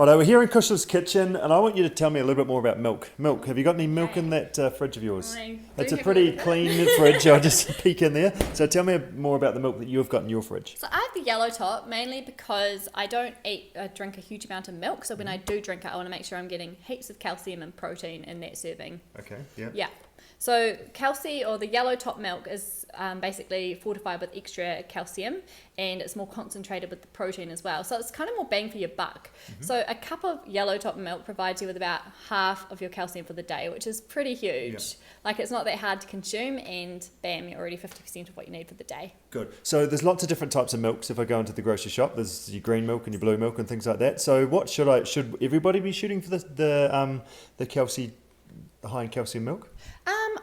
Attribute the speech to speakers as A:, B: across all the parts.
A: Righto, we're here in Kush's kitchen, and I want you to tell me a little bit more about milk. Milk. Have you got any milk in that fridge of yours? It's a pretty clean fridge. I'll just peek in there. So tell me more about the milk that you've got in your fridge.
B: So I have the yellow top mainly because I don't drink a huge amount of milk. So when I do drink it, I want to make sure I'm getting heaps of calcium and protein in that serving.
A: Okay. Yeah.
B: Yeah. So calci, or the yellow top milk, is basically fortified with extra calcium, and it's more concentrated with the protein as well. So it's kind of more bang for your buck. So a cup of yellow top milk provides you with about half of your calcium for the day, which is pretty huge.
A: Yeah.
B: Like, it's not that hard to consume, and bam, you're already 50% of what you need for the day.
A: Good. So there's lots of different types of milks. If I go into the grocery shop, there's your green milk and your blue milk and things like that. So what should everybody be shooting for the high in calcium milk?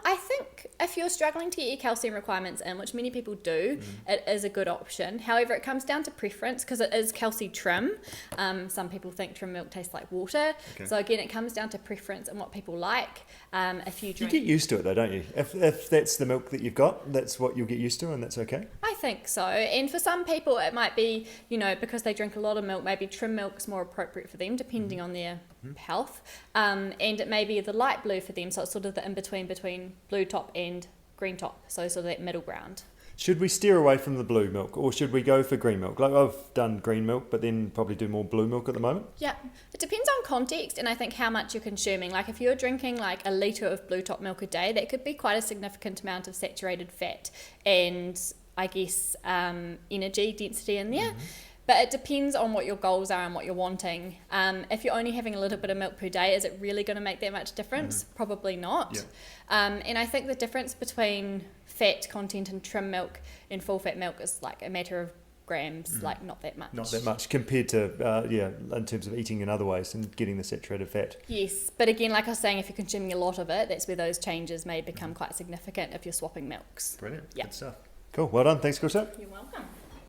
B: I think if you're struggling to get your calcium requirements in, which many people do, it is a good option. However, it comes down to preference because it is calci trim. Some people think trim milk tastes like water.
A: Okay.
B: So again, it comes down to preference and what people like. If you drink,
A: You get used to it though, don't you? If that's the milk that you've got, that's what you'll get used to, and that's okay.
B: I think so. And for some people, it might be, because they drink a lot of milk, maybe trim milk is more appropriate for them, depending on their health. And it may be the light blue for them, so it's sort of the in-between between blue top and green top, so sort of that middle ground.
A: Should we steer away from the blue milk, or should we go for green milk? Like, I've done green milk, but then probably do more blue milk at the moment.
B: Yeah, it depends on context, and I think how much you're consuming. Like, if you're drinking like a litre of blue top milk a day, that could be quite a significant amount of saturated fat and, I guess, energy density in there. But it depends on what your goals are and what you're wanting. If you're only having a little bit of milk per day, is it really going to make that much difference? Probably not.
A: Yeah.
B: And I think the difference between fat content in trim milk and full fat milk is like a matter of grams, like not that much.
A: Not that much compared to, in terms of eating in other ways and getting the saturated fat.
B: Yes, but again, like I was saying, if you're consuming a lot of it, that's where those changes may become quite significant if you're swapping milks.
A: Brilliant.
B: Yeah.
A: Good stuff. Cool. Well done. Thanks, Krista.
B: You're welcome.